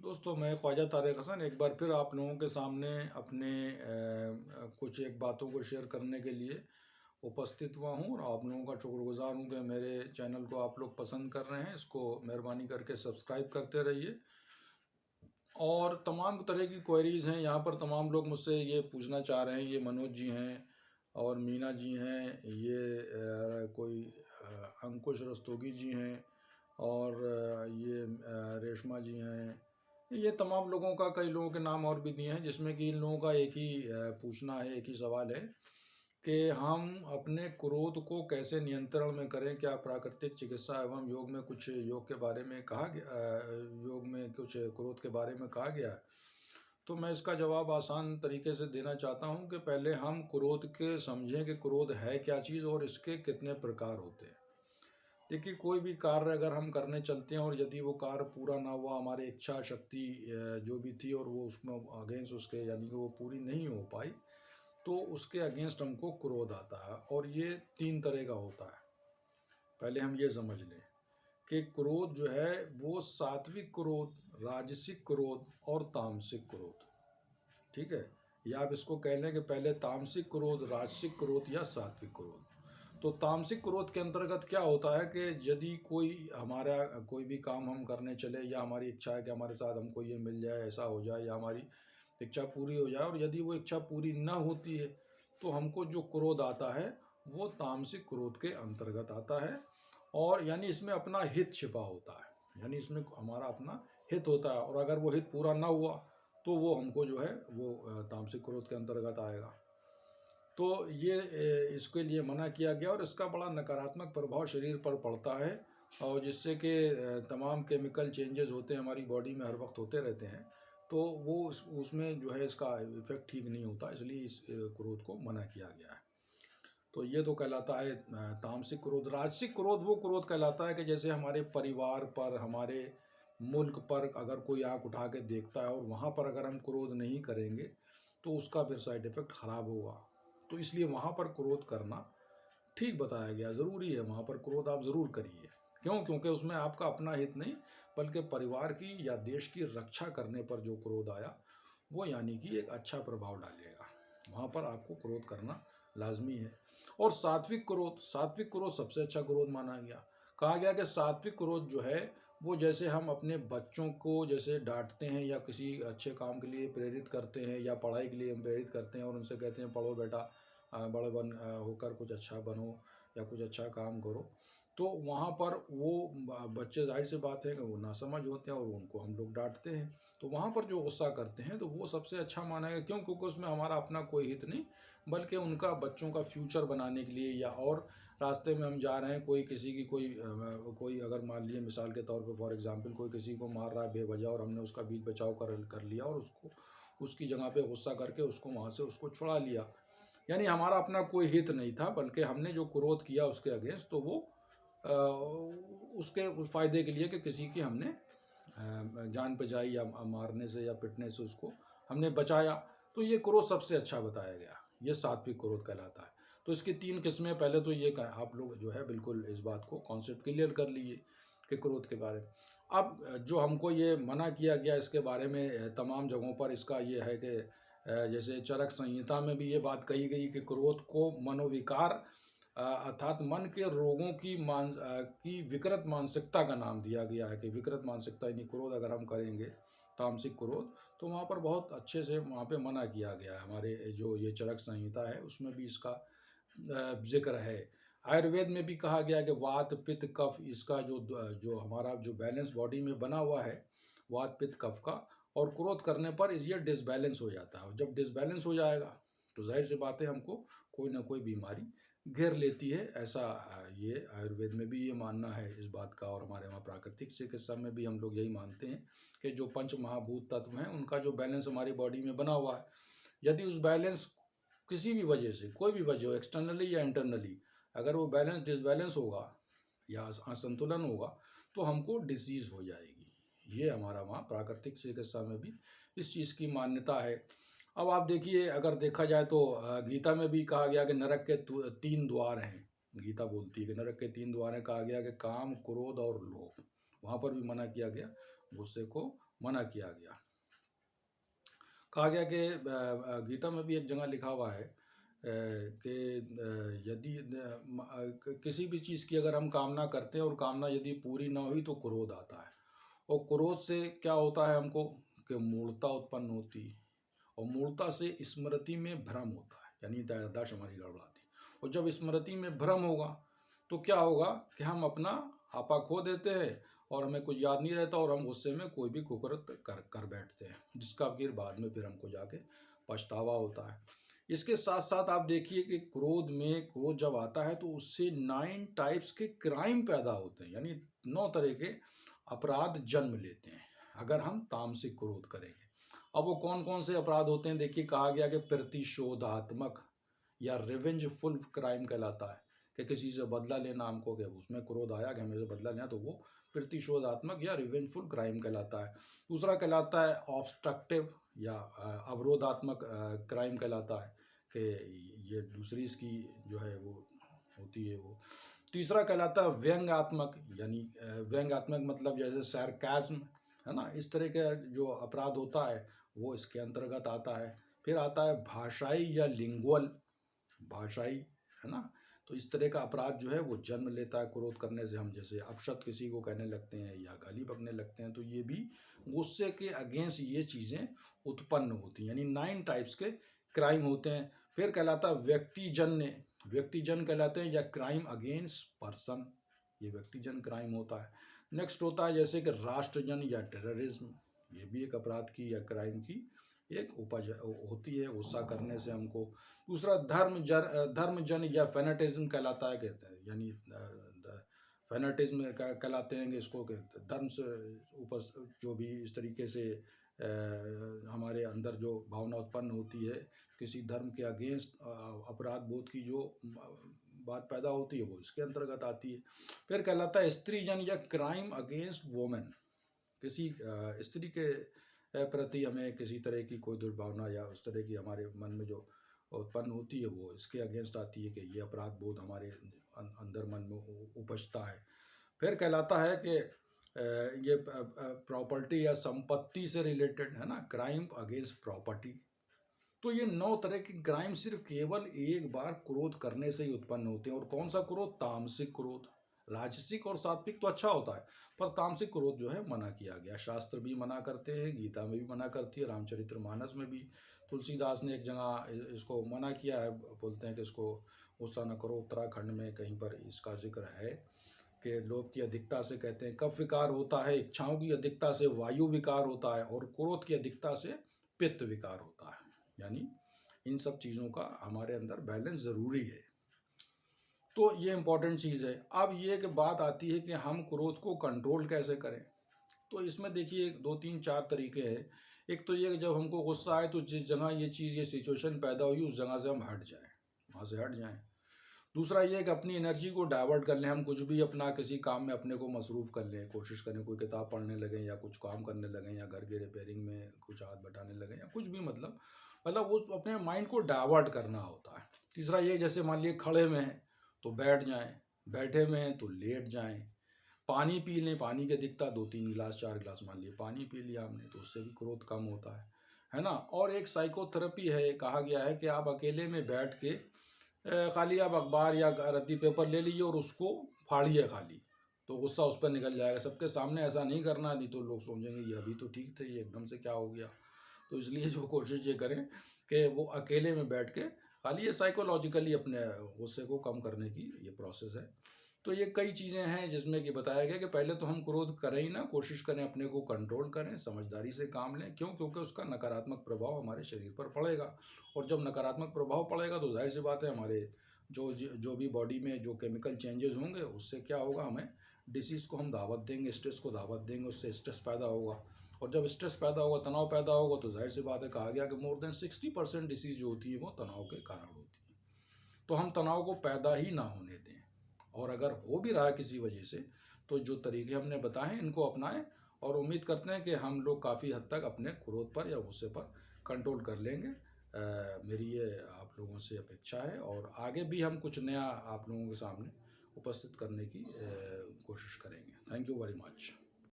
दोस्तों, मैं ख्वाजा तारिक हसन एक बार फिर आप लोगों के सामने अपने कुछ एक बातों को शेयर करने के लिए उपस्थित हुआ हूँ और आप लोगों का शुक्रगुजार हूँ कि मेरे चैनल को आप लोग पसंद कर रहे हैं। इसको मेहरबानी करके सब्सक्राइब करते रहिए। और तमाम तरह की क्वेरीज़ हैं यहाँ पर, तमाम लोग मुझसे ये पूछना चाह रहे हैं। ये मनोज जी हैं और मीना जी हैं, ये कोई अंकुश रस्तोगी जी हैं और ये रेशमा जी हैं। ये तमाम लोगों का, कई लोगों के नाम और भी दिए हैं, जिसमें कि इन लोगों का एक ही पूछना है, एक ही सवाल है कि हम अपने क्रोध को कैसे नियंत्रण में करें। क्या प्राकृतिक चिकित्सा एवं योग में कुछ योग के बारे में कहा गया, योग में कुछ क्रोध के बारे में कहा गया है? तो मैं इसका जवाब आसान तरीके से देना चाहता हूं कि पहले हम क्रोध के समझें कि क्रोध है क्या चीज़ और इसके कितने प्रकार होते हैं। देखिए, कोई भी कार्य अगर हम करने चलते हैं और यदि वो कार्य पूरा ना हुआ, हमारी इच्छा शक्ति जो भी थी और वो उसमें अगेंस्ट उसके, यानी कि वो पूरी नहीं हो पाई, तो उसके अगेंस्ट हमको क्रोध आता है। और ये 3 तरह का होता है। पहले हम ये समझ लें कि क्रोध जो है वो सात्विक क्रोध, राजसिक क्रोध और तामसिक क्रोध, ठीक है? या आप इसको कह लें कि पहले तामसिक क्रोध, राजसिक क्रोध या सात्विक क्रोध। तो तामसिक क्रोध के अंतर्गत क्या होता है कि यदि कोई हमारा कोई भी काम हम करने चले, या हमारी इच्छा है कि हमारे साथ हमको ये मिल जाए, ऐसा हो जाए, या हमारी इच्छा पूरी हो जाए, और यदि वो इच्छा पूरी न होती है, तो हमको जो क्रोध आता है वो तामसिक क्रोध के अंतर्गत आता है। और यानी इसमें अपना हित छिपा होता है, यानी इसमें हमारा अपना हित होता है, और अगर वो हित पूरा ना हुआ तो वो हमको जो है वो तामसिक क्रोध के अंतर्गत आएगा। तो ये इसके लिए मना किया गया, और इसका बड़ा नकारात्मक प्रभाव शरीर पर पड़ता है, और जिससे कि तमाम केमिकल चेंजेस होते हैं हमारी बॉडी में, हर वक्त होते रहते हैं। तो वो उसमें जो है इसका इफेक्ट ठीक नहीं होता, इसलिए इस क्रोध को मना किया गया है। तो ये तो कहलाता है तामसिक क्रोध। राजसिक क्रोध वो क्रोध कहलाता है कि जैसे हमारे परिवार पर, हमारे मुल्क पर अगर कोई आंख उठा के देखता है और वहाँ पर अगर हम क्रोध नहीं करेंगे तो उसका फिर साइड इफेक्ट खराब होगा। तो इसलिए वहाँ पर क्रोध करना ठीक बताया गया, ज़रूरी है। वहाँ पर क्रोध आप ज़रूर करिए। क्यों? क्योंकि उसमें आपका अपना हित नहीं, बल्कि परिवार की या देश की रक्षा करने पर जो क्रोध आया वो यानी कि एक अच्छा प्रभाव डालेगा। वहाँ पर आपको क्रोध करना लाजमी है। और सात्विक क्रोध सबसे अच्छा क्रोध माना गया। कहा गया कि सात्विक क्रोध जो है वो जैसे हम अपने बच्चों को जैसे डांटते हैं या किसी अच्छे काम के लिए प्रेरित करते हैं, या पढ़ाई के लिए हम प्रेरित करते हैं और उनसे कहते हैं पढ़ो बेटा, बड़े बन होकर कुछ अच्छा बनो या कुछ अच्छा काम करो। तो वहाँ पर वो बच्चे, जाहिर सी बात है कि वो नासमझ होते हैं और उनको हम लोग डांटते हैं। तो वहाँ पर जो गुस्सा करते हैं तो वो सबसे अच्छा माना गया। क्यों? क्योंकि उसमें हमारा अपना कोई हित नहीं, बल्कि उनका, बच्चों का फ्यूचर बनाने के लिए, या और रास्ते में हम जा रहे हैं, कोई किसी की कोई अगर मान लीजिए मिसाल के तौर पे, फॉर एग्जांपल, कोई किसी को मार रहा है बेवजह और हमने उसका बीच बचाव कर लिया और उसको उसकी जगह पे गुस्सा करके उसको वहाँ से उसको छुड़ा लिया, यानी हमारा अपना कोई हित नहीं था, बल्कि हमने जो क्रोध किया उसके अगेंस्ट, तो वो उसके उस फायदे के लिए कि किसी की हमने जान बचाई, या मारने से या पिटने से उसको हमने बचाया। तो ये क्रोध सबसे अच्छा बताया गया, ये सात्विक क्रोध कहलाता है। तो इसकी 3 किस्में, पहले तो ये आप लोग जो है बिल्कुल इस बात को कॉन्सेप्ट क्लियर कर लीजिए कि क्रोध के बारे में। अब जो हमको ये मना किया गया इसके बारे में तमाम जगहों पर, इसका ये है कि जैसे चरक संहिता में भी ये बात कही गई कि क्रोध को मनोविकार अर्थात मन के रोगों की विकृत मानसिकता का नाम दिया गया है। कि विकृत मानसिकता यानी क्रोध अगर हम करेंगे, तामसिक क्रोध, तो वहाँ पर बहुत अच्छे से वहाँ पे मना किया गया है। हमारे जो ये चरक संहिता है उसमें भी इसका जिक्र है। आयुर्वेद में भी कहा गया कि वात पित्त कफ, इसका जो हमारा जो बैलेंस बॉडी में बना हुआ है, वात पित्त कफ का, और क्रोध करने पर ये डिसबैलेंस हो जाता है। और जब डिसबैलेंस हो जाएगा तो जाहिर सी बात है हमको कोई ना कोई बीमारी घेर लेती है। ऐसा ये आयुर्वेद में भी ये मानना है इस बात का, और हमारे वहाँ प्राकृतिक चिकित्सा में भी हम लोग यही मानते हैं कि जो पंच महाभूत तत्व हैं उनका जो बैलेंस हमारी बॉडी में बना हुआ है, यदि उस बैलेंस किसी भी वजह से, कोई भी वजह हो, एक्सटर्नली या इंटरनली, अगर वो बैलेंस डिसबैलेंस होगा या असंतुलन होगा, तो हमको डिसीज़ हो जाएगी। ये हमारा वहाँ प्राकृतिक चिकित्सा में भी इस चीज़ की मान्यता है। अब आप देखिए, अगर देखा जाए तो गीता में भी कहा गया कि नरक के 3 द्वार हैं। गीता बोलती है कि नरक के 3 द्वार हैं। कहा गया कि काम, क्रोध और लोभ। वहाँ पर भी मना किया गया। गुस्से को मना किया गया। कहा गया कि गीता में भी एक जगह लिखा हुआ है कि यदि किसी भी चीज़ की अगर हम कामना करते हैं और कामना यदि पूरी ना हुई तो क्रोध आता है, और क्रोध से क्या होता है हमको कि मूढ़ता उत्पन्न होती है, और मूढ़ता से स्मृति में भ्रम होता है, यानी याददाश्त हमारी गड़बड़ाती है। और जब स्मृति में भ्रम होगा तो क्या होगा कि हम अपना आपा खो देते हैं और हमें कुछ याद नहीं रहता, और हम गुस्से में कोई भी कुकरत कर बैठते हैं, जिसका फिर बाद में फिर हमको जाके पछतावा होता है। इसके साथ साथ आप देखिए कि क्रोध जब आता है तो उससे 9 टाइप्स के क्राइम पैदा होते हैं, यानी 9 तरह के अपराध जन्म लेते हैं अगर हम तामसिक क्रोध करेंगे। अब वो कौन कौन से अपराध होते हैं, देखिए कहा गया कि प्रतिशोधात्मक या रिवेंजफुल क्राइम कहलाता है, कि किसी से बदला लेना, हमको कि उसमें क्रोध आया कि हमें से बदला लेना, तो वो प्रतिशोधात्मक या रिवेंजफुल क्राइम कहलाता है। दूसरा कहलाता है ऑब्स्ट्रक्टिव या अवरोधात्मक क्राइम कहलाता है, कि ये दूसरी इसकी जो है वो होती है वो। तीसरा कहलाता है व्यंग्यात्मक, यानी व्यंग्यात्मक मतलब जैसे सरकाज़्म है ना, इस तरह का जो अपराध होता है वो इसके अंतर्गत आता है। फिर आता है भाषाई या लिंगुअल, भाषाई है ना, तो इस तरह का अपराध जो है वो जन्म लेता है क्रोध करने से। हम जैसे अपशब्द किसी को कहने लगते हैं या गाली बकने लगते हैं, तो ये भी गुस्से के अगेंस्ट ये चीज़ें उत्पन्न होती हैं, यानी 9 टाइप्स के क्राइम होते हैं। फिर कहलाता है व्यक्तिजन कहलाते हैं, या क्राइम अगेंस्ट पर्सन, ये व्यक्तिजन क्राइम होता है। नेक्स्ट होता है जैसे कि राष्ट्रजन या टेररिज्म, ये भी एक अपराध की या क्राइम की एक उपज होती है गुस्सा करने से हमको। दूसरा धर्मजन या फेनेटिज्म कहलाता है, कहते हैं, यानी फेनेटिज्म कहलाते हैं इसको, कि धर्म से जो भी इस तरीके से हमारे अंदर जो भावना उत्पन्न होती है किसी धर्म के अगेंस्ट अपराध बोध की जो बात पैदा होती है वो इसके अंतर्गत आती है। फिर कहलाता है स्त्रीजन या क्राइम अगेंस्ट वोमेन, किसी स्त्री के प्रति हमें किसी तरह की कोई दुर्भावना या उस तरह की हमारे मन में जो उत्पन्न होती है वो इसके अगेंस्ट आती है, कि ये अपराध बोध हमारे अंदर मन में उपजता है। फिर कहलाता है कि ये प्रॉपर्टी या संपत्ति से रिलेटेड है ना, क्राइम अगेंस्ट प्रॉपर्टी। तो ये 9 तरह के क्राइम सिर्फ केवल एक बार क्रोध करने से ही उत्पन्न होते हैं। और कौन सा क्रोध? तामसिक क्रोध। राजसिक और सात्विक तो अच्छा होता है, पर तामसिक क्रोध जो है मना किया गया। शास्त्र भी मना करते हैं, गीता में भी मना करती है, रामचरितमानस में भी तुलसीदास ने एक जगह इसको मना किया है, बोलते हैं कि इसको गुस्सा न करो। उत्तराखंड में कहीं पर इसका जिक्र है कि लोभ की अधिकता से, कहते हैं, कफ विकार होता है, इच्छाओं की अधिकता से वायु विकार होता है, और क्रोध की अधिकता से पित्त विकार होता है। यानी इन सब चीज़ों का हमारे अंदर बैलेंस ज़रूरी है, तो ये इम्पॉर्टेंट चीज़ है। अब ये कि बात आती है कि हम क्रोध को कंट्रोल कैसे करें। तो इसमें देखिए 2 3 4 तरीके हैं। एक तो ये कि जब हमको गुस्सा आए तो जिस जगह ये चीज़ ये सिचुएशन पैदा हुई उस जगह से हम हट जाएं, वहाँ से हट जाएं। दूसरा ये कि अपनी एनर्जी को डाइवर्ट कर लें, हम कुछ भी अपना किसी काम में अपने को मसरूफ़ कर लें, कोशिश करें, कोई किताब पढ़ने लगें या कुछ काम करने लगें या घर के रिपेयरिंग में कुछ हाथ बटाने लगें या कुछ भी, मतलब उस अपने माइंड को डाइवर्ट करना होता है। तीसरा ये, जैसे मान लिए खड़े में हैं तो बैठ जाएं, बैठे में हैं तो लेट जाएं, पानी पी लें, पानी की अधिकता 2-3 गिलास 4 गिलास मान लिए पानी पी लिया हमने, तो उससे भी क्रोध कम होता है ना। और एक साइकोथेरेपी है, कहा गया है कि आप अकेले में बैठ के खाली आप अखबार या रद्दी पेपर ले लीजिए और उसको फाड़िए खाली, तो गुस्सा उस पर निकल जाएगा। सबके सामने ऐसा नहीं करना, नहीं तो लोग सोचेंगे ये अभी तो ठीक थे, ये एकदम से क्या हो गया। तो इसलिए जो कोशिश ये करें कि वो अकेले में बैठ के खाली, ये साइकोलॉजिकली अपने गुस्से को कम करने की ये प्रोसेस है। तो ये कई चीज़ें हैं जिसमें कि बताया गया कि पहले तो हम क्रोध करें ही ना, कोशिश करें अपने को कंट्रोल करें, समझदारी से काम लें। क्यों? क्योंकि उसका नकारात्मक प्रभाव हमारे शरीर पर पड़ेगा, और जब नकारात्मक प्रभाव पड़ेगा तो जाहिर सी बात है हमारे जो भी बॉडी में जो केमिकल चेंजेस होंगे उससे क्या होगा, हमें डिसीज़ को हम दावत देंगे, स्ट्रेस को दावत देंगे, उससे स्ट्रेस पैदा होगा। और जब स्ट्रेस पैदा होगा, तनाव पैदा होगा, तो जाहिर सी बात है, कहा गया कि मोर देन 60% डिसीज़ जो होती है वो तनाव के कारण होती है। तो हम तनाव को पैदा ही ना होने दें, और अगर हो भी रहा है किसी वजह से, तो जो तरीके हमने बताए हैं इनको अपनाएं, और उम्मीद करते हैं कि हम लोग काफ़ी हद तक अपने क्रोध पर या गुस्से पर कंट्रोल कर लेंगे। मेरी ये आप लोगों से अपेक्षा है, और आगे भी हम कुछ नया आप लोगों के सामने उपस्थित करने की कोशिश करेंगे। Thank you very much.